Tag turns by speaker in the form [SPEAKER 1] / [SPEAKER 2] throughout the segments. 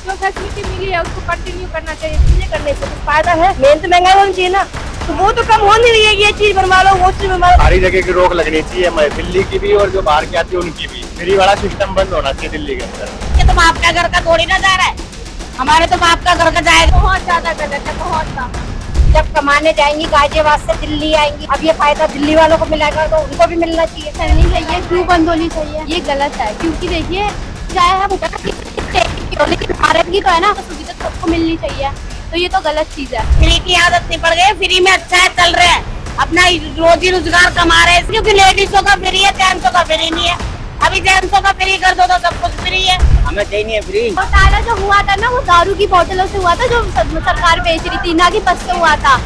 [SPEAKER 1] जो फैसिलिटी मिली है उसको कंटिन्यू करना चाहिए। चीजें करने से कुछ फायदा है, मेहनत महंगा होनी चाहिए ना, तो वो तो कम हो नहीं रही है। ये चीज बनवा लो, वो चीज बनवा लो।
[SPEAKER 2] सारी जगह की रोक लगनी चाहिए, दिल्ली की भी और जो बाहर की आती है उनकी भी। फ्री वाला सिस्टम बंद होना चाहिए दिल्ली के अंदर।
[SPEAKER 3] ये तो बाप का घर का थोड़ी ना जा रहा है, हमारे तो बाप का घर का जाएगा।
[SPEAKER 1] बहुत ज्यादा गलत है, बहुत ज्यादा।
[SPEAKER 3] जब कमाने जाएंगी गाजियाबाद से दिल्ली आएंगी, अब ये फायदा दिल्ली वालों को मिलेगा तो उनको भी मिलना चाहिए।
[SPEAKER 1] चलनी चाहिए, क्यों बंद होनी चाहिए? ये गलत है, क्योंकि देखिए चाहे हम लेकिन भारत की तो है ना, तो सुविधा सबको मिलनी चाहिए, तो ये तो गलत चीज है।
[SPEAKER 3] फ्री की आदत नहीं पड़ गई, फ्री में अच्छा है, चल रहे हैं, अपना रोजी रोजगार कमा रहे हैं। क्योंकि लेडीजों का फ्री है, जेंट्सों का फ्री नहीं है। अभी जेंट्सों का फ्री कर दो तो सब कुछ फ्री है, हमें चाहिए नहीं है फ्री।
[SPEAKER 1] घोटाला जो हुआ था ना, वो दारू की बोतलों से हुआ था, जो सरकार बेच रही थी, ना कि बस से हुआ था।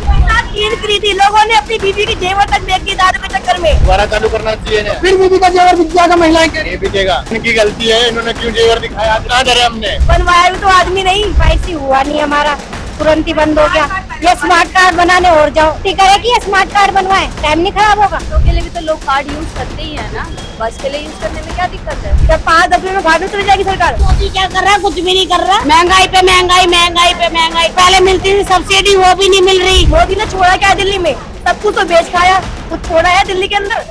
[SPEAKER 3] ईद करी थी लोगों ने, अपनी बीवी की जेवर तक बेच दी दारू के चक्कर में।
[SPEAKER 2] दोबारा चालू करना चाहिए ना।
[SPEAKER 4] फिर बीबी का जेवर बिक जाएगा महिलाएं के।
[SPEAKER 2] नहीं बिकेगा, इनकी गलती है, इन्होंने क्यों जेवर दिखाया, ना डरे हमने।
[SPEAKER 3] बनवाया भी तो आदमी नहीं, पैसे हुआ नहीं हमारा, तुरंत ही बंद हो गया। ये स्मार्ट कार्ड बनाने और जाओ, ठीक है कि ये स्मार्ट कार्ड बनवाए, टाइम नहीं खराब होगा।
[SPEAKER 1] तो के लिए भी तो लोग कार्ड यूज करते ही है ना, बस के लिए यूज करने में क्या दिक्कत है?
[SPEAKER 3] जब 5 दफे में घाटे चली जाएगी सरकार। मोदी क्या कर रहा है? कुछ भी नहीं कर रहा। महंगाई पे महंगाई, महंगाई पे महंगाई। पहले मिलती थी सब्सिडी, वो भी नहीं मिल रही। मोदी ने छोड़ा क्या दिल्ली में? सब कुछ तो बेच खाया, कुछ छोड़ा है दिल्ली के अंदर?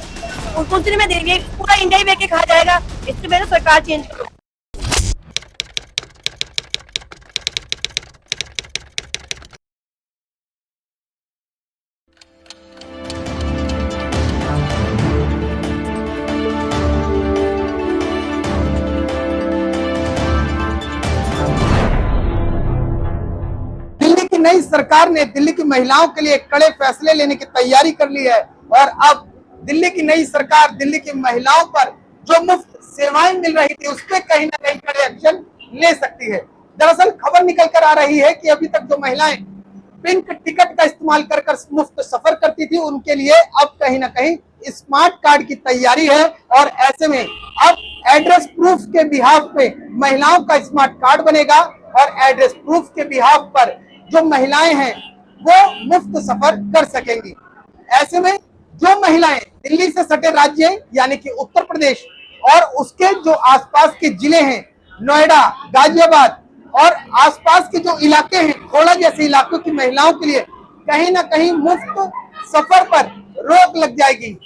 [SPEAKER 3] कुछ दिन में देंगे, पूरा इंडिया ही बेच के खा जाएगा। इससे पहले सरकार चेंज करो।
[SPEAKER 4] दिल्ली की नई सरकार ने दिल्ली की महिलाओं के लिए कड़े फैसले लेने की तैयारी कर ली है और अब दिल्ली की नई सरकार दिल्ली की महिलाओं पर जो मुफ्त सेवाएं मिल रही थी उस पर कहीं ना कहीं कड़े एक्शन ले सकती है। दरअसल खबर निकल कर आ रही है कि अभी तक जो महिलाएं पिंक टिकट का इस्तेमाल कर मुफ्त सफर करती थी, उनके लिए अब कहीं ना कहीं स्मार्ट कार्ड की तैयारी है और ऐसे में अब एड्रेस प्रूफ के बिहाफ पे महिलाओं का स्मार्ट कार्ड बनेगा और एड्रेस प्रूफ के बिहाफ पर जो महिलाएं हैं वो मुफ्त सफर कर सकेंगी। ऐसे में जो महिलाएं दिल्ली से सटे राज्य यानी कि उत्तर प्रदेश और उसके जो आसपास के जिले हैं, नोएडा, गाजियाबाद और आसपास के जो इलाके हैं, खोड़ा जैसे इलाकों की महिलाओं के लिए कहीं ना कहीं मुफ्त सफर पर रोक लग जाएगी।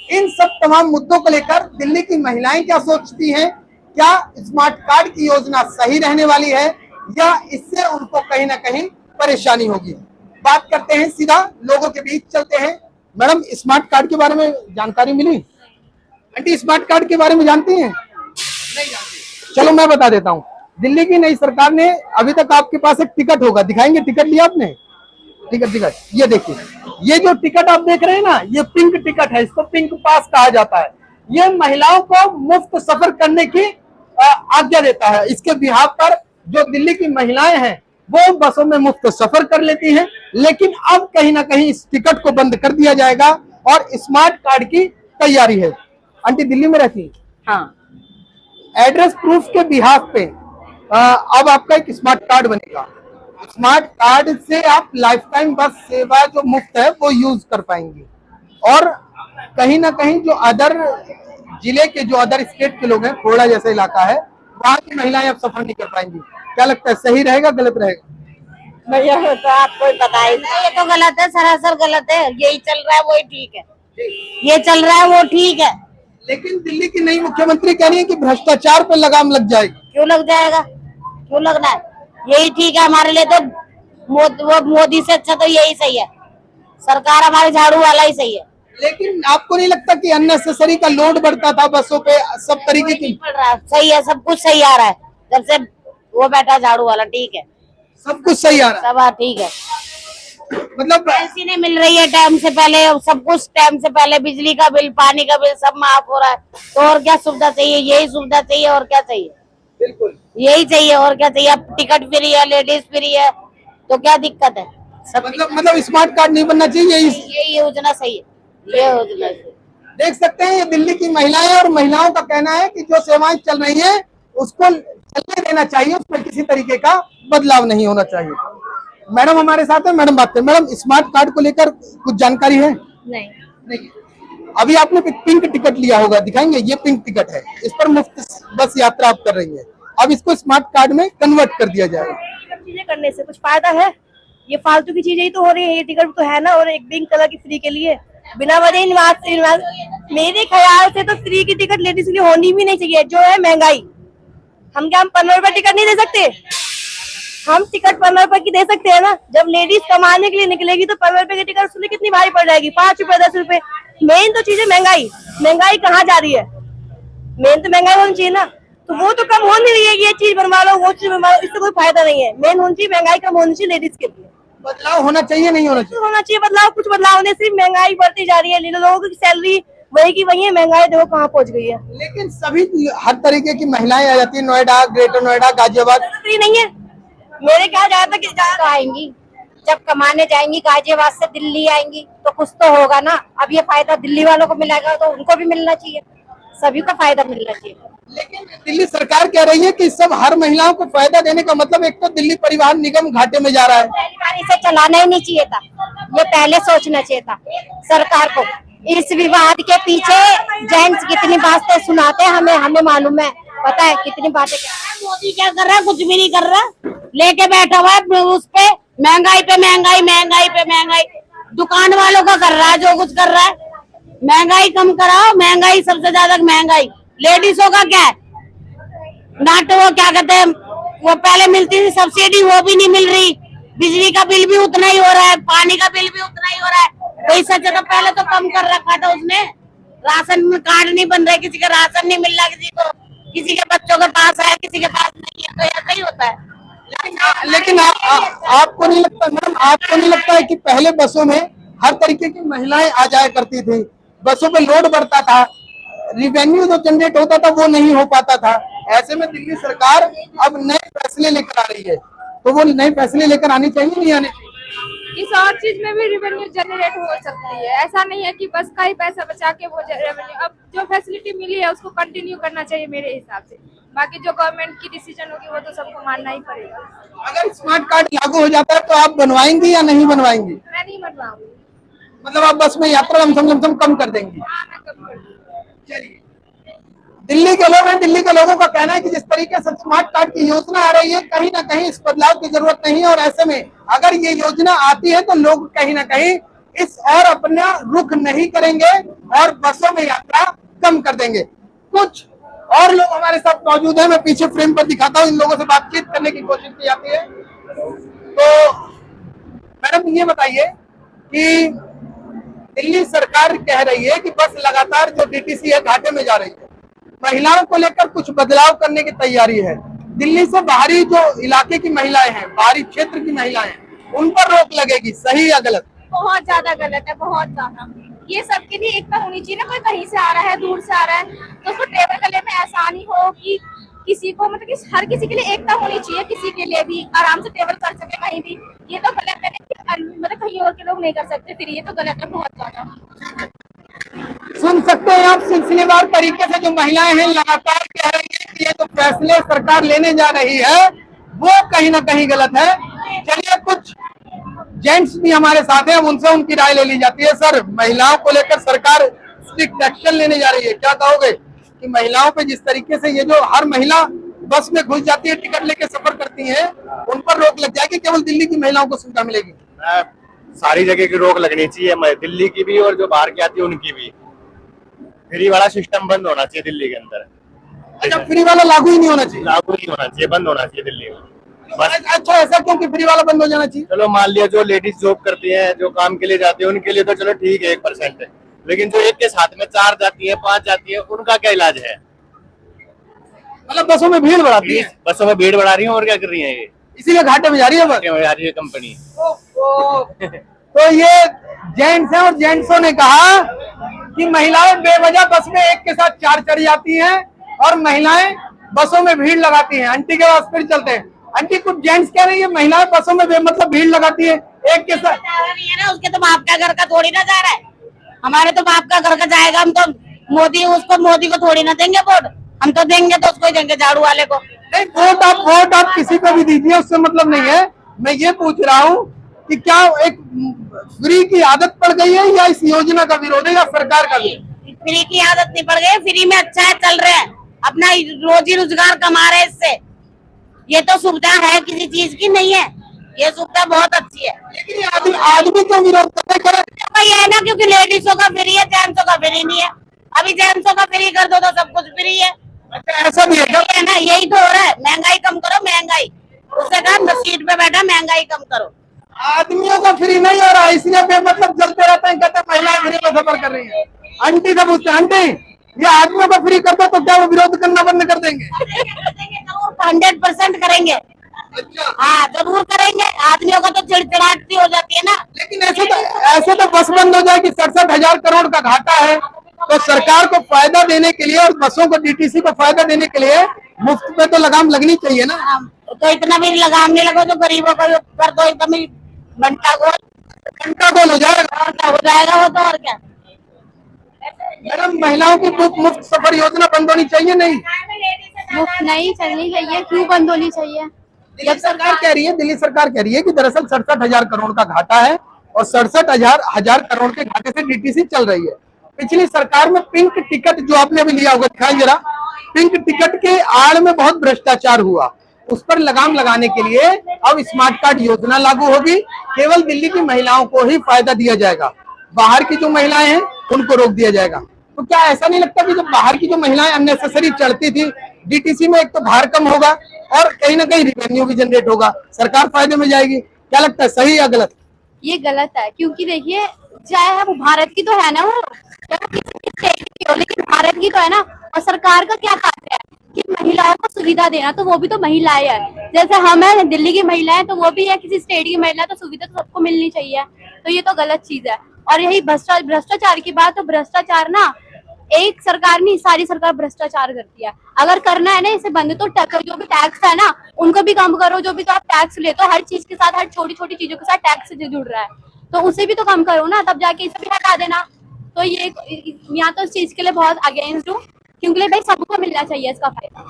[SPEAKER 4] इन सब तमाम मुद्दों को लेकर दिल्ली की महिलाएं क्या सोचती हैं? क्या स्मार्ट कार्ड की योजना सही रहने वाली है या इससे उनको कहीं ना कहीं परेशानी होगी? बात करते हैं, सीधा लोगों के बीच चलते हैं। मैडम, स्मार्ट कार्ड के बारे में जानकारी मिली? आंटी, स्मार्ट कार्ड के बारे में जानती हैं? नहीं जानती। चलो मैं बता देता हूँ। दिल्ली की नई सरकार ने अभी तक आपके पास एक टिकट होगा, दिखाएंगे टिकट लिया आपने? टिकट ये देखिए, ये जो टिकट आप देख रहे हैं ना, ये पिंक टिकट है, इसको पिंक पास कहा जाता है। ये महिलाओं को मुफ्त सफर करने की आज्ञा देता है। इसके बिहाफ पर जो दिल्ली की महिलाएं हैं वो बसों में मुफ्त सफर कर लेती हैं, लेकिन अब कहीं ना कहीं इस टिकट को बंद कर दिया जाएगा और स्मार्ट कार्ड की तैयारी है। आंटी दिल्ली में रहती है?
[SPEAKER 3] हाँ।
[SPEAKER 4] एड्रेस प्रूफ के बिहाफ पे अब आपका एक स्मार्ट कार्ड बनेगा। स्मार्ट कार्ड से आप लाइफ टाइम बस सेवा जो मुफ्त है वो यूज कर पाएंगे और कहीं ना कहीं जो अदर जिले के जो अदर स्टेट के लोग हैं, खोड़ा जैसा इलाका है, वहाँ की महिलाएं अब सफर नहीं कर पाएंगी। क्या लगता है, सही रहेगा गलत रहेगा?
[SPEAKER 3] भैया तो आपको ही पता है, ये तो गलत है, सरासर गलत है। यही चल रहा है वही ठीक है, ये चल रहा है वो ठीक है।
[SPEAKER 4] लेकिन दिल्ली की नई मुख्यमंत्री कह रही है कि भ्रष्टाचार पे लगाम लग जाएगी।
[SPEAKER 3] क्यों लग जाएगा? क्यों लगना है? यही ठीक है हमारे लिए तो। मोदी से अच्छा तो यही सही है, सरकार हमारे झाड़ू वाला ही सही है।
[SPEAKER 4] लेकिन आपको नहीं लगता कि अननेसेसरी का लोड बढ़ता था बसों पे, सब तरीके की?
[SPEAKER 3] पड़ रहा है, सही है, सब कुछ सही आ रहा है जब से वो बैठा झाड़ू वाला, ठीक है,
[SPEAKER 4] सब कुछ सही आ रहा है,
[SPEAKER 3] सब ठीक है।
[SPEAKER 4] मतलब
[SPEAKER 3] पेंशन नहीं मिल रही है टाइम से पहले, सब कुछ टाइम से पहले, बिजली का बिल, पानी का बिल सब माफ हो रहा है। तो और क्या सुविधा चाहिए? यही सुविधा चाहिए, और क्या चाहिए?
[SPEAKER 4] बिल्कुल
[SPEAKER 3] यही चाहिए, और क्या चाहिए? अब टिकट फ्री है, लेडीज फ्री है, तो क्या दिक्कत है? सब
[SPEAKER 4] मतलब स्मार्ट कार्ड नहीं बनना चाहिए,
[SPEAKER 3] यही योजना सही है, ये योजना सही।
[SPEAKER 4] देख सकते हैं ये दिल्ली की महिलाएं और महिलाओं का कहना है कि जो सेवाएं चल रही है उसको चलने देना चाहिए, उसमें किसी तरीके का बदलाव नहीं होना चाहिए। मैडम हमारे साथ है, मैडम बात करें। मैडम, स्मार्ट कार्ड को लेकर कुछ जानकारी है? नहीं। अभी आपने पिंक टिकट लिया होगा, दिखाएंगे? ये पिंक टिकट है, इस पर मुफ्त बस यात्रा आप कर रही है। अब इसको स्मार्ट कार्ड में कन्वर्ट कर दिया जाएगा।
[SPEAKER 3] सब चीजें करने से कुछ फायदा है? ये फालतू की चीजें ही तो हो रही है। ये टिकट तो है ना, और एक पिंक कलर की फ्री के लिए बिना वजह निवास। मेरे ख्याल से तो फ्री की टिकट लेडीज के लिए होनी भी नहीं चाहिए। जो है महंगाई, हम क्या हम 15 रुपए टिकट नहीं दे सकते? हम टिकट 15 रुपए की दे सकते हैं ना। जब लेडीज कमाने के लिए निकलेगी तो 15 रुपए की टिकट उसके लिए कितनी भारी पड़ जाएगी? 5 रुपए 10 रुपए। मेन तो चीज है महंगाई। महंगाई कहाँ जा रही है? मेन तो महंगाई होनी चाहिए ना। तो वो तो कम हो नहीं रही है। ये चीज बनवा लो, वो चीज बनवा लो, इससे कोई फायदा नहीं है। मेन होनी चाहिए महंगाई कम होनी चाहिए लेडीज के लिए।
[SPEAKER 4] बदलाव होना चाहिए, नहीं होना चाहिए?
[SPEAKER 3] होना चाहिए बदलाव। कुछ बदलाव होने से महंगाई बढ़ती जा रही है। लोगों की सैलरी वही की वही है, महंगाई देखो कहाँ पहुंच गई है।
[SPEAKER 4] लेकिन सभी हर तरीके की महिलाएं आ जाती है, नोएडा, ग्रेटर नोएडा, गाजियाबाद।
[SPEAKER 3] फ्री नहीं है मेरे क्या ज्यादा
[SPEAKER 1] तो आएंगी, जब कमाने जाएंगी गाजियाबाद से दिल्ली आएंगी तो कुछ तो होगा ना। अब ये फायदा दिल्ली वालों को मिलेगा तो उनको भी मिलना चाहिए, सभी को फायदा मिलना चाहिए।
[SPEAKER 4] लेकिन दिल्ली सरकार कह रही है कि सब हर महिलाओं को फायदा देने का मतलब, एक तो दिल्ली परिवहन निगम घाटे में जा रहा है।
[SPEAKER 1] पहली बार इसे चलाना ही नहीं चाहिए था, ये पहले सोचना चाहिए था सरकार को। इस विवाद के पीछे जेंट्स कितनी बातें सुनाते हैं, हमें मालूम है, पता है कितनी बातें।
[SPEAKER 3] मोदी क्या कर रहा है? कुछ भी नहीं कर रहा। लेके बैठा हुआ है उस पे महंगाई पे महंगाई, महंगाई पे महंगाई। दुकान वालों का कर रहा है जो कुछ कर रहा है। महंगाई कम कराओ, महंगाई सबसे ज्यादा महंगाई। लेडीजों का क्या है? ना तो वो क्या कहते हैं, वो पहले मिलती थी सब्सिडी, वो भी नहीं मिल रही। बिजली का बिल भी उतना ही हो रहा है, पानी का बिल भी उतना ही हो रहा है। तो इस अच्छा तो पहले तो कम कर रखा था उसने। राशन कार्ड नहीं बन रहे, किसी का राशन नहीं मिल रहा, किसी के बच्चों के पास है, किसी के पास नहीं है। तो ऐसा ही होता है।
[SPEAKER 4] लेकिन आपको नहीं लगता मैडम, आपको नहीं लगता है कि पहले बसों में हर तरीके की महिलाएं आ जाया करती थी, बसों पे लोड बढ़ता था, रिवेन्यू जो जनरेट होता था वो नहीं हो पाता था। ऐसे में दिल्ली सरकार अब नए फैसले लेकर आ रही है, तो वो नए फैसले लेकर आनी चाहिए, नहीं आनी चाहिए?
[SPEAKER 5] इस और चीज में भी रेवेन्यू जनरेट हो सकती है। ऐसा नहीं है कि बस का ही पैसा बचा के वो रेवेन्यू, अब जो फैसिलिटी मिली है उसको कंटिन्यू करना चाहिए मेरे हिसाब से। बाकी जो गवर्नमेंट की डिसीजन होगी वो तो सबको मानना ही पड़ेगा।
[SPEAKER 4] अगर स्मार्ट कार्ड लागू हो जाता है तो आप बनवाएंगी या नहीं बनवाएंगी?
[SPEAKER 5] मैं नहीं बनवाऊंगी।
[SPEAKER 4] मतलब आप बस में यात्रा लमसम कम कर देंगी?
[SPEAKER 5] हाँ, मैं कम कर दूंगी।
[SPEAKER 4] चलिए, दिल्ली के लोग हैं, दिल्ली के लोगों का कहना है कि जिस तरीके से स्मार्ट कार्ड की योजना आ रही है, कहीं ना कहीं इस बदलाव की जरूरत नहीं है। और ऐसे में अगर ये योजना आती है तो लोग कहीं ना कहीं इस और अपना रुख नहीं करेंगे और बसों में यात्रा कम कर देंगे। कुछ और लोग हमारे साथ मौजूद हैं, मैं पीछे फ्रेम पर दिखाता हूँ, इन लोगों से बातचीत करने की कोशिश की जाती है। तो मैडम ये बताइए कि दिल्ली सरकार कह रही है कि बस लगातार जो डीटीसी है घाटे में जा रही है, महिलाओं को लेकर कुछ बदलाव करने की तैयारी है। दिल्ली से बाहरी जो इलाके की महिलाएं हैं, बाहरी क्षेत्र की महिलाएं हैं, उन पर रोक लगेगी, सही या गलत?
[SPEAKER 5] बहुत ज्यादा गलत है, बहुत ज्यादा। ये सबके लिए एकता होनी चाहिए ना। कोई कहीं से आ रहा है, दूर से आ रहा है, तो उसको ट्रेवल करने में आसानी हो कि किसी को, मतलब कि हर किसी के लिए एकता होनी चाहिए, किसी के लिए भी आराम से ट्रेवल कर सके कहीं भी। ये तो गलत है कि मतलब कहीं और के लोग नहीं कर सकते, फिर ये तो गलत है बहुत ज्यादा।
[SPEAKER 4] सुन सकते हैं आप, सिलसिलेवार तरीके से जो महिलाएं हैं लगातार कह रही है कि ये जो फैसले सरकार लेने जा रही है वो कहीं ना कहीं गलत है। चलिए, कुछ जेंट्स भी हमारे साथ हैं, उनसे उनकी राय ले ली जाती है। सर, महिलाओं को लेकर सरकार स्ट्रिक्ट एक्शन लेने जा रही है, क्या कहोगे कि महिलाओं पे जिस तरीके से ये जो हर महिला बस में घुस जाती है, टिकट लेके सफर करती है, उन पर रोक लग जाएगी, केवल दिल्ली की महिलाओं को सुविधा मिलेगी?
[SPEAKER 2] सारी जगह की रोक लगनी चाहिए, दिल्ली की भी और जो बाहर की आती है उनकी भी। फ्री वाला सिस्टम बंद होना चाहिए दिल्ली के अंदर।
[SPEAKER 4] अच्छा, फ्री वाला लागू ही नहीं होना चाहिए?
[SPEAKER 2] लागू नहीं होना चाहिए, बंद होना चाहिए दिल्ली में बस।
[SPEAKER 4] अच्छा, ऐसा क्यों कि फ्री वाला बंद हो जाना चाहिए?
[SPEAKER 2] चलो मान लिया जो लेडीज जॉब करती हैं, जो काम के लिए जाती है, उनके लिए तो चलो ठीक है 1% है, लेकिन जो एक के साथ में 4 जाती है, 5 जाती है, उनका क्या इलाज है?
[SPEAKER 4] मतलब बसों में भीड़ बढ़ाती है?
[SPEAKER 2] बसों में भीड़ बढ़ा रही है और क्या कर रही है? ये
[SPEAKER 4] इसीलिए घाटे में जा रही है बस?
[SPEAKER 2] जा रही है कंपनी।
[SPEAKER 4] तो ये जेंट्स हैं और जेंट्सों ने कहा कि महिलाएं बेवजह बस में एक के साथ 4 चढ़ जाती हैं और महिलाएं बसों में भीड़ लगाती हैं। आंटी के पास फिर चलते हैं। आंटी, कुछ जेंट्स कह रही है महिलाएं बसों में मतलब भीड़ लगाती है एक के साथ।
[SPEAKER 3] नहीं है ना, उसके तो बाप का घर का थोड़ी ना जा रहा है, हमारे तो बाप का घर का जाएगा। हम तो मोदी को थोड़ी ना देंगे वोट, हम तो देंगे तो उसको ही देंगे, झाड़ू वाले को।
[SPEAKER 4] नहीं, वोट आप किसी को भी दीजिए, उससे मतलब नहीं है। मैं ये पूछ रहा हूँ कि क्या एक फ्री की आदत पड़ गई है या इस योजना का विरोध है या सरकार का विरोध?
[SPEAKER 3] फ्री की आदत नहीं पड़ गई, फ्री में अच्छा है, चल रहे हैं, अपना रोजी रोजगार कमा रहे हैं इससे। ये तो सुविधा है, किसी चीज की नहीं है, ये सुविधा बहुत अच्छी है।
[SPEAKER 4] लेकिन ये आदमी क्यों विरोध करे?
[SPEAKER 3] भाई है ना, क्योंकि लेडीजों का फ्री है, जेंट्सों का फ्री नहीं है। अभी जेंट्सों का फ्री कर दो तो सब कुछ फ्री है।
[SPEAKER 4] अच्छा, ऐसा भी है क्या?
[SPEAKER 3] है ना, यही तो हो रहा है। महंगाई कम करो, महंगाई, उससे कहा सीट पे बैठा महंगाई कम करो।
[SPEAKER 4] आदमियों का फ्री नहीं हो रहा है, इसलिए वे मतलब जलते रहते हैं, कहते हैं महिलाएं फ्री में सफर कर रही है। आंटी से पूछते हैं, आंटी ये आदमियों का फ्री कर दो तो क्या वो विरोध करना बंद कर देंगे?
[SPEAKER 3] 100% करेंगे।
[SPEAKER 4] अच्छा,
[SPEAKER 3] हाँ जरूर करेंगे, आदमियों का तो चिड़चिड़ाहट हो जाती है ना।
[SPEAKER 4] लेकिन ऐसे तो बस बंद हो जाए कि 67,000 करोड़ का घाटा है, तो सरकार को फायदा देने के लिए और बसों को डीटीसी को फायदा देने के लिए मुफ्त पे तो लगाम लगनी चाहिए ना।
[SPEAKER 3] तो इतना भी लगाम नहीं लगो, तो गरीबों को कर दो एकदम ही घंटा गोल
[SPEAKER 4] हो जाएगा।
[SPEAKER 3] हो जाएगा वो तो, और क्या।
[SPEAKER 4] मैडम, महिलाओं की मुफ्त सफर योजना बंद होनी चाहिए? नहीं,
[SPEAKER 5] मुफ्त नहीं चलनी चाहिए, क्यों बंद होनी चाहिए?
[SPEAKER 4] जब सरकार कह रही है, दिल्ली सरकार कह रही है कि दरअसल 67,000 करोड़ का घाटा है और 67,000 करोड़ के घाटे से डीटीसी चल रही है। पिछली सरकार में पिंक टिकट जो आपने अभी लिया होगा, दिखाएं जरा, पिंक टिकट के आड़ में बहुत भ्रष्टाचार हुआ, उस पर लगाम लगाने के लिए अब स्मार्ट कार्ड योजना लागू होगी। केवल दिल्ली की महिलाओं को ही फायदा दिया जाएगा, बाहर की जो महिलाएं हैं उनको रोक दिया जाएगा। तो क्या ऐसा नहीं लगता कि जब बाहर की जो महिलाएं अननेसेसरी चढ़ती थी डीटीसी में, एक तो भार कम होगा और कहीं ना कहीं रिवेन्यू भी जनरेट होगा, सरकार फायदे में जाएगी? क्या लगता है, सही या गलत?
[SPEAKER 5] ये गलत है, क्योंकि देखिए चाहे वो भारत की तो है ना, वो चाहे किसी भी स्टेट की हो, लेकिन भारत की तो है ना। और सरकार का क्या कार्य है कि महिलाओं को सुविधा देना, तो वो भी तो महिलाएं है। जैसे हम है दिल्ली की महिलाएं, तो वो भी है किसी स्टेट की महिला, तो सुविधा तो सबको मिलनी चाहिए। तो ये तो गलत चीज है। और यही भ्रष्टाचार की बात, तो भ्रष्टाचार ना एक सरकार नहीं, सारी सरकार भ्रष्टाचार करती है। अगर करना है ना इसे बंद, तो जो भी टैक्स है ना उनको भी कम करो। जो भी तो आप टैक्स लेते हो हर चीज के साथ, हर छोटी छोटी चीजों के साथ टैक्स जुड़ रहा है, तो उसे भी तो कम करो ना, तब जाके इसे भी हटा देना। तो ये यहाँ तो इस चीज के लिए बहुत अगेंस्ट हूँ, क्योंकि भाई सबको मिलना चाहिए इसका फायदा,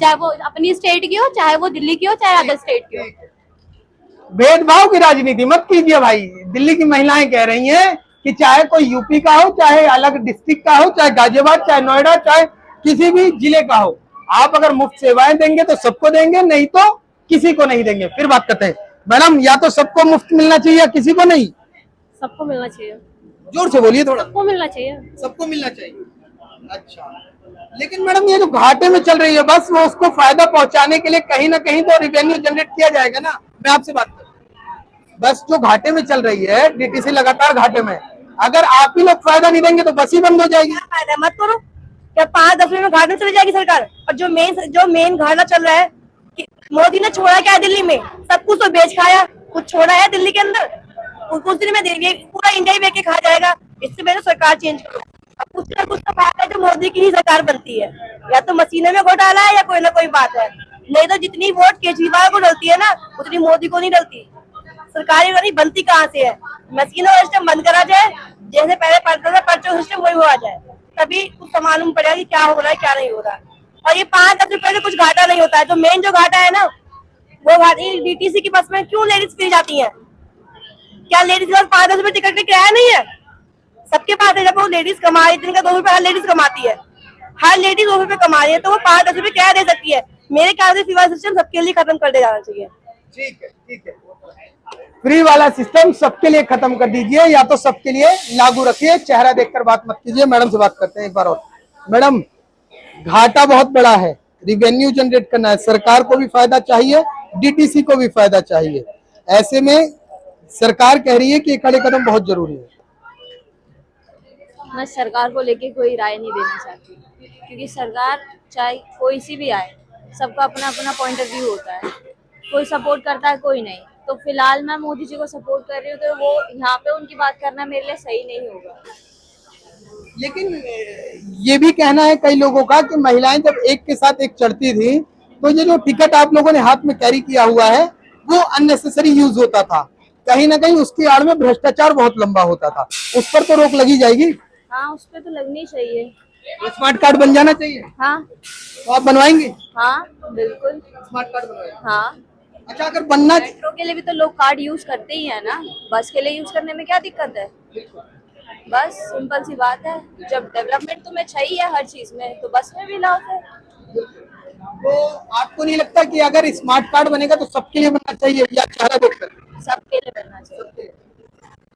[SPEAKER 5] चाहे वो अपनी स्टेट की हो, चाहे वो दिल्ली की हो, चाहे अदर स्टेट की हो।
[SPEAKER 4] भेदभाव की राजनीति मत कीजिए भाई। दिल्ली की महिलाएं कह रही हैं कि चाहे कोई यूपी का हो, चाहे अलग डिस्ट्रिक्ट का हो, चाहे गाजियाबाद, चाहे नोएडा, चाहे किसी भी जिले का हो, आप अगर मुफ्त सेवाएं देंगे तो सबको देंगे, नहीं तो किसी को नहीं देंगे। फिर बात करते हैं मैडम, या तो सबको मुफ्त मिलना चाहिए या किसी को नहीं?
[SPEAKER 5] सबको मिलना चाहिए।
[SPEAKER 4] जोर से बोलिए थोड़ा।
[SPEAKER 5] सबको मिलना चाहिए।
[SPEAKER 4] सबको मिलना चाहिए। अच्छा, लेकिन मैडम ये जो घाटे में चल रही है बस, वो उसको फायदा पहुंचाने के लिए कहीं ना कहीं तो रिवेन्यू जनरेट किया जाएगा ना। मैं आपसे बात करूं, बस जो घाटे में चल रही है, डीटीसी लगातार घाटे में, अगर आप ही लोग फायदा नहीं देंगे तो बस ही बंद हो जाएगी।
[SPEAKER 3] फायदा मत करो, क्या 5-10 मिनट में घाटे चली जाएगी सरकार? और जो मेन घाटा चल रहा है, मोदी ने छोड़ा क्या है दिल्ली में? सब कुछ तो बेच खाया, कुछ छोड़ा है दिल्ली के अंदर? कुछ दिन में पूरा इंडिया ही बेच के खा जाएगा। इससे पहले सरकार चेंज करो। अब कुछ ना कुछ तो फायदा है जो मोदी की ही सरकार बनती है, या तो मशीनों में घोटाला है या कोई ना कोई बात है। नहीं तो जितनी वोट केजरीवाल को डलती है ना, उतनी मोदी को नहीं डलती। सरकारी वाली बनती कहाँ से है? मशीनों का सिस्टम बंद करा जाए, जैसे पहले पड़ता था पर्चो सिस्टम, वही हो आ जाए, तभी कुछ मालूम पड़ेगा कि क्या हो रहा है क्या नहीं हो रहा है। और ये 5-10 रुपए से कुछ घाटा नहीं होता है। जो मेन जो घाटा है ना, वो घाटा डीटीसी की बस में क्यों लेडीज फ्री जाती है? क्या लेडीज के पास 5-10 रुपए टिकट का किराया नहीं है? सबके पास है। जब वो लेडीज कमा रही है, दिन का 2 रुपए हर लेडीज कमाती है, हर लेडीज 2 रुपए कमा रही है, तो वो 5-10 रुपए क्या दे सकती है? मेरे ख्याल से फ्री वाला सिस्टम सबके लिए खत्म कर दिया जाना चाहिए।
[SPEAKER 4] ठीक है, ठीक है, फ्री वाला सिस्टम सबके लिए खत्म कर दीजिए, या तो सबके लिए लागू रखिए। चेहरा देखकर बात मत कीजिए। मैडम से बात करते हैं एक बार और। मैडम, घाटा बहुत बड़ा है, रिवेन्यू जनरेट करना है, सरकार को भी फायदा चाहिए, डीटीसी को भी फायदा चाहिए। ऐसे में सरकार कह रही है कि कड़े कदम बहुत जरूरी है।
[SPEAKER 6] मैं सरकार को लेके कोई राय नहीं देना चाहती, क्योंकि सरकार चाहे कोई सी भी आए, सबका अपना अपना पॉइंट ऑफ व्यू होता है। कोई सपोर्ट करता है, कोई नहीं। तो फिलहाल मैं मोदी जी को सपोर्ट कर रही हूँ, तो वो यहाँ पे उनकी बात करना मेरे लिए सही नहीं होगा।
[SPEAKER 4] लेकिन ये भी कहना है कई लोगों का कि महिलाएं जब एक के साथ एक चढ़ती थी, तो ये जो टिकट आप लोगों ने हाथ में कैरी किया हुआ है वो अननेसेसरी यूज होता था, कहीं ना कहीं उसकी आड़ में भ्रष्टाचार बहुत लंबा होता था। उस पर तो रोक लगी जाएगी?
[SPEAKER 6] हाँ, उस पर तो लगनी चाहिए।
[SPEAKER 4] स्मार्ट कार्ड बन जाना चाहिए।
[SPEAKER 6] हाँ,
[SPEAKER 4] तो आप बनवाएंगे?
[SPEAKER 6] हाँ बिल्कुल,
[SPEAKER 4] स्मार्ट कार्ड बनवाएंगे?
[SPEAKER 6] हाँ।
[SPEAKER 4] अच्छा, अगर बनना,
[SPEAKER 6] मेट्रो के लिए भी तो लोग कार्ड यूज करते ही है ना, बस के लिए यूज करने में क्या दिक्कत है? बस सिंपल सी बात है। जब डेवलपमेंट तो में चाहिए हर चीज में, तो बस में भी लाओ फिर।
[SPEAKER 4] तो आपको नहीं लगता कि अगर स्मार्ट कार्ड बनेगा तो सबके लिए बनना चाहिए या चेहरा देखकर?
[SPEAKER 6] सबके लिए करना चाहिए।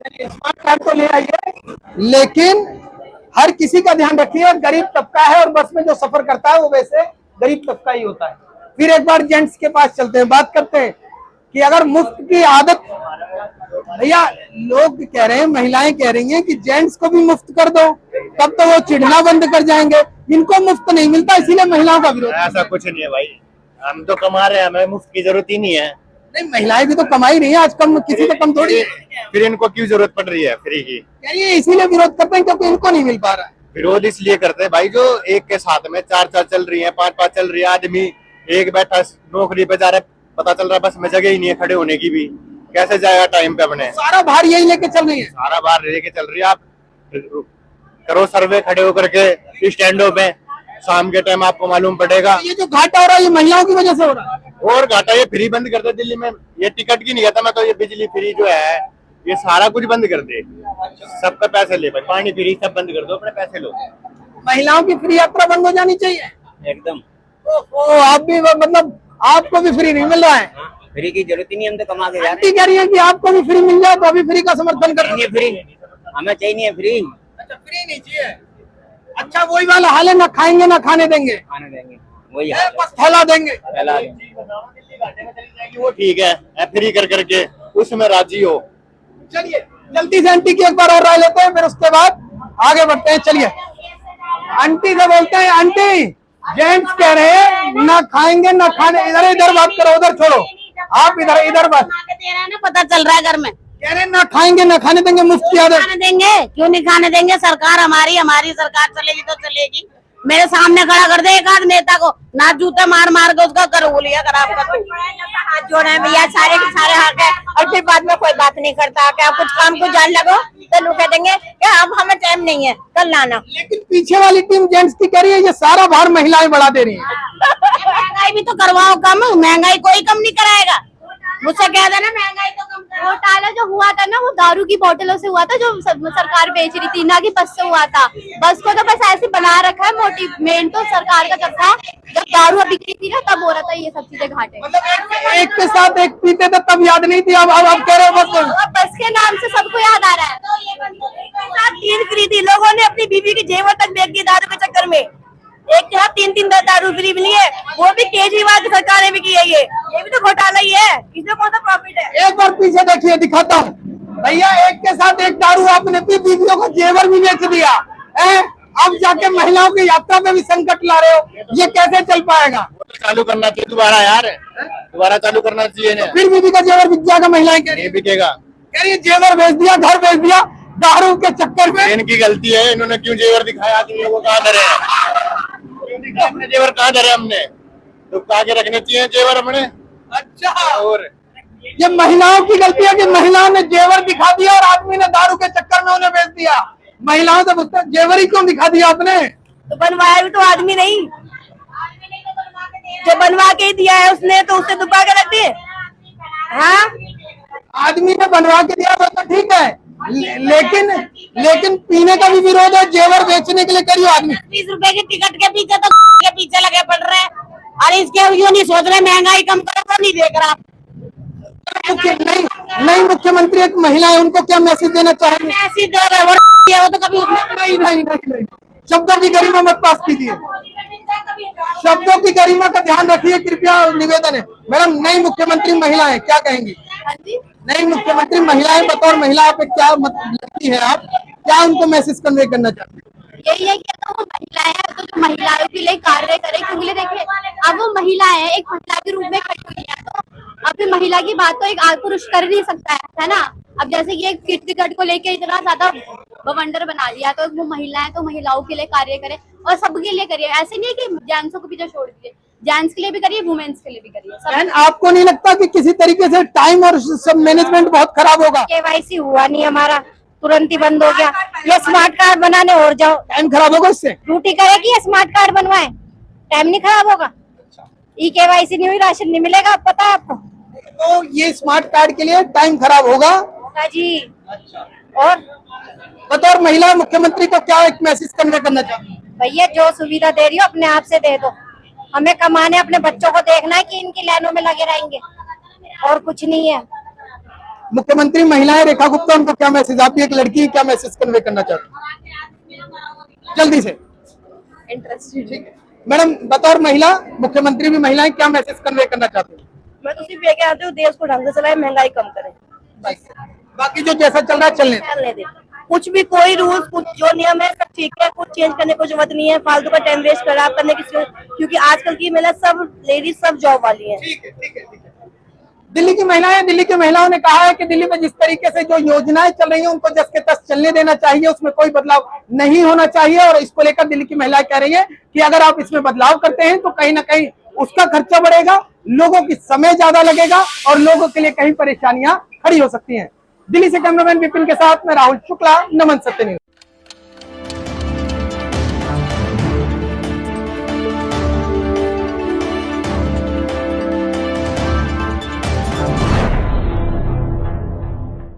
[SPEAKER 4] चलिए, स्मार्ट कार्ड तो ले आइए, लेकिन हर किसी का ध्यान रखिए। और गरीब तबका है और बस में जो सफर करता है वो वैसे गरीब तबका ही होता है। फिर एक बार जेंट्स के पास चलते हैं, बात करते हैं कि अगर मुफ्त की आदत, भैया लोग कह रहे हैं, महिलाएं कह रही हैं कि जेंट्स को भी मुफ्त कर दो, तब तो वो चिढ़ना बंद कर जाएंगे। इनको मुफ्त नहीं मिलता इसीलिए महिलाओं का विरोध।
[SPEAKER 2] ऐसा कुछ नहीं है भाई, हम तो कमा रहे हैं, हमें मुफ्त की जरूरत ही नहीं है।
[SPEAKER 4] नहीं, महिलाएं भी तो कमाई रही है आज, कम किसी से कम थोड़ी है।
[SPEAKER 2] फिर इनको क्यों जरूरत पड़ रही है फ्री की?
[SPEAKER 4] यार ये इसीलिए विरोध करते हैं क्योंकि इनको नहीं मिल पा रहा है।
[SPEAKER 2] विरोध इसलिए करते हैं भाई, जो एक के साथ में 4-4 चल रही है, 5-5 चल रही है, आदमी एक बैठा नौकरी पे जा रहा है, पता चल रहा है बस में जगह ही नहीं है खड़े होने की भी, कैसे जाएगा टाइम पे अपने?
[SPEAKER 4] सारा भार यही लेके चल रही है,
[SPEAKER 2] सारा बाहर लेके चल रही है। आप करो सर्वे खड़े होकर के स्टैंडों पे, शाम के टाइम आपको मालूम पड़ेगा।
[SPEAKER 4] ये जो घाटा हो रहा है ये महिलाओं की वजह से हो रहा है।
[SPEAKER 2] और घाटा ये फ्री बंद कर दे दिल्ली में, ये टिकट की नहीं आता, मैं तो ये बिजली फ्री जो है ये सारा कुछ बंद कर दे, सबका पैसे ले भाई, पानी फ्री सब बंद कर दो, अपने पैसे लो।
[SPEAKER 4] महिलाओं की फ्री यात्रा बंद हो जानी चाहिए
[SPEAKER 2] एकदम।
[SPEAKER 4] ओ, आप भी मतलब आपको भी फ्री नहीं मिल रहा है?
[SPEAKER 7] फ्री की जरूरत ही नहीं, हम तो कमा के
[SPEAKER 4] आंटी कह रही है कि आपको भी फ्री मिल जाए तो अभी फ्री का समर्थन कर
[SPEAKER 7] जाते हैं। फ्री हमें चाहिए नहीं है, फ्री।
[SPEAKER 4] अच्छा, फ्री नहीं चाहिए। अच्छा, वही वाला हाल है, ना खाएंगे ना खाने देंगे,
[SPEAKER 7] खाने देंगे वही
[SPEAKER 4] है, बस फैला देंगे।
[SPEAKER 2] वो ठीक है, फ्री कर करके उसमें राजी हो।
[SPEAKER 4] चलिए जल्दी से आंटी की एक बार और राय लेते हैं, फिर उसके बाद आगे बढ़ते हैं। चलिए आंटी से बोलते हैं। आंटी, जेंट्स कह रहे हैं ना खाएंगे ना खाने, इधर इधर बात करो, उधर छोड़ो, आप इधर बात।
[SPEAKER 3] पता चल रहा है घर में,
[SPEAKER 4] कह रहे हैं ना खाएंगे ना खाने देंगे, मुफ्त की आदत।
[SPEAKER 3] खाने देंगे, क्यों नहीं खाने देंगे? सरकार हमारी सरकार चलेगी तो चलेगी। मेरे सामने खड़ा कर दे एक आध नेता को, ना जूते मार मार के उसका कर बोलिया खराब कर दो। हाथ जोड़े हैं भैया, सारे के सारे हाथ है, और फिर बाद में कोई बात नहीं करता। क्या कुछ काम को जान लगो तो लोग कह देंगे कि अब हमें टाइम नहीं है, कल लाना।
[SPEAKER 4] लेकिन पीछे वाली टीम जेंट्स की कह रही है ये सारा भार महिलाएं बढ़ा दे रही है।
[SPEAKER 3] महंगाई भी तो करवाओ कम, महंगाई कोई कम नहीं कराएगा। मुझसे कह देना महंगाई तो कम करो।
[SPEAKER 5] घोटाला जो हुआ था ना वो दारू की बोतलों से हुआ था, जो सरकार बेच रही थी, ना कि बस से हुआ था। बस को तो बस ऐसे बना रखा है, मोटिव मेन तो सरकार का जब था, जब दारू बिक्री थी ना तब हो रहा था ये सब चीजें घाटे।
[SPEAKER 4] मतलब एक के साथ एक पीते थे तब याद नहीं थी, अब कह रहे हो बस।
[SPEAKER 5] अब बस के नाम से सबको याद आ रहा है।
[SPEAKER 3] तीन फ्री थी, लोगों ने अपनी बीवी की जेवर तक बेच दी दारू के चक्कर में। एक के साथ 3-3 दारू फ्री मिली है, वो भी केजरीवाल की सरकार ने भी की है। ये भी तो घोटाला ही है, इसमें कौन सा प्रॉफिट है?
[SPEAKER 4] एक बार पीछे देखिए, दिखाता हूँ भैया। एक के साथ एक दारू आपने पी, बीवियों को जेवर भी बेच दिया है। अब जाके महिलाओं की यात्रा में भी संकट ला रहे हो, ये कैसे चल पाएगा?
[SPEAKER 2] चालू करना चाहिए दोबारा यार, दोबारा चालू करना चाहिए ना।
[SPEAKER 4] फिर बीवी का जेवर बिक जाएगा, महिलाएं कह रही है।
[SPEAKER 2] बिकेगा,
[SPEAKER 4] कह रही है जेवर बेच दिया, घर बेच दिया दारू के चक्कर में।
[SPEAKER 2] इनकी गलती है, इन्होंने क्यों जेवर दिखाया? आदमियों को कहाँ धरे अपने जेवर, कहाँ धरे हमने? तो आगे रखने चाहिए जेवर अपने।
[SPEAKER 4] अच्छा,
[SPEAKER 2] और
[SPEAKER 4] ये महिलाओं की गलती है कि महिलाओं ने जेवर दिखा दिया और आदमी ने दारू के चक्कर में उन्हें बेच दिया। महिलाओं से पूछते जेवर ही क्यों दिखा दिया आपने?
[SPEAKER 3] तो बनवाया भी तो आदमी नहीं, जो बनवा के ही दिया है उसने, तो उससे दुबा के रख दिए। हाँ,
[SPEAKER 4] आदमी ने बनवा के दिया वो तो ठीक है, लेकिन पीने का भी विरोध है, जेवर बेचने के लिए करियो आदमी।
[SPEAKER 3] 20 रुपए की टिकट के पीछे तो के पीछे लगे पड़ रहे हैं, और इसके यूँ नहीं सोच रहे महंगाई कम करो, तो नहीं देख रहा।
[SPEAKER 4] नहीं मुख्यमंत्री एक महिला है, उनको क्या मैसेज देना चाहेंगे?
[SPEAKER 3] मैसेज दे रहे वो तो कभी
[SPEAKER 4] नहीं, शब्दों की गरिमा मत पास कीजिए, शब्दों की गरिमा का ध्यान रखिए, कृपया निवेदन है। मैडम, नई मुख्यमंत्री महिला है, क्या कहेंगी? नई मुख्यमंत्री महिलाएं, बतौर महिला आप क्या लगती है, आप क्या उनको मैसेज कन्वे करना चाहते हैं?
[SPEAKER 5] यही है कि तो वो महिला है तो जो महिलाओं के लिए कार्य करे, क्योंकि देखिए अब वो महिला है, एक महिला के रूप में खड़ी हुई है, तो अपनी महिला की बात तो एक पुरुष कर नहीं सकता है ना। अब जैसे कि एक टिकट को लेके इतना ज्यादा बवंडर बना दिया, तो वो महिला है तो महिलाओं के लिए कार्य करे और सबके लिए करिए। ऐसे नहीं है कि जेंट्सों को पीछे छोड़ दिए, जेंट्स के लिए भी करिए, वुमेन्स के लिए भी करिए।
[SPEAKER 4] आपको नहीं लगता कि किसी तरीके से टाइम और सब मैनेजमेंट बहुत खराब होगा?
[SPEAKER 1] केवाईसी हुआ नहीं हमारा, तुरंत ही बंद हो गया। ये स्मार्ट कार्ड बनाने और जाओ,
[SPEAKER 4] टाइम खराब होगा इससे?
[SPEAKER 1] ड्यूटी करेगी या स्मार्ट कार्ड बनवाए, टाइम नहीं खराब होगा। ई केवाईसी नहीं हुई, राशन नहीं मिलेगा, पता है आपको?
[SPEAKER 4] तो ये स्मार्ट कार्ड के लिए टाइम खराब होगा
[SPEAKER 1] जी। और
[SPEAKER 4] बतौर महिला मुख्यमंत्री को क्या एक मैसेज कन्वे करना चाहते हैं?
[SPEAKER 1] भैया जो सुविधा दे रही हो अपने आप से दे दो, हमें कमाने अपने बच्चों को देखना है कि इनकी लाइनों में लगे रहेंगे और कुछ नहीं है।
[SPEAKER 4] मुख्यमंत्री महिलाएं रेखा गुप्ता, उनको क्या मैसेज, आप भी एक लड़की हैं, क्या मैसेज कन्वे करना चाहते हैं जल्दी से?
[SPEAKER 3] इंटरेस्टेड।
[SPEAKER 4] ठीक है मैडम, बतौर महिला मुख्यमंत्री भी महिलाएं, क्या मैसेज कन्वे करना चाहते हैं?
[SPEAKER 3] मैं तो सिर्फ ये कहती हूँ देश को ढंग से चलाए, महंगाई कम करें,
[SPEAKER 4] बाकी जो जैसा चल रहा है चलने दें।
[SPEAKER 3] चलने दे। कुछ भी कोई रूल्स, कुछ जो नियम है सब ठीक है, कुछ चेंज करने को जरूरत नहीं है, फालतू का टाइम वेस्ट खराब करने की, क्योंकि आजकल की महिला सब लेडीज सब जॉब वाली है।
[SPEAKER 4] ठीक है ठीक है ठीक है। दिल्ली की महिलाओं ने कहा है कि दिल्ली में जिस तरीके से जो योजनाएं चल रही हैं उनको जस के तस चलने देना चाहिए, उसमें कोई बदलाव नहीं होना चाहिए। और इसको लेकर दिल्ली की महिलाएं कह रही है कि अगर आप इसमें बदलाव करते हैं तो कहीं ना कहीं उसका खर्चा बढ़ेगा, लोगों की समय ज्यादा लगेगा और लोगों के लिए कहीं परेशानियां खड़ी हो सकती हैं। दिल्ली से कैमरामैन विपिन के साथ मैं राहुल शुक्ला, नमन सत्य न्यूज।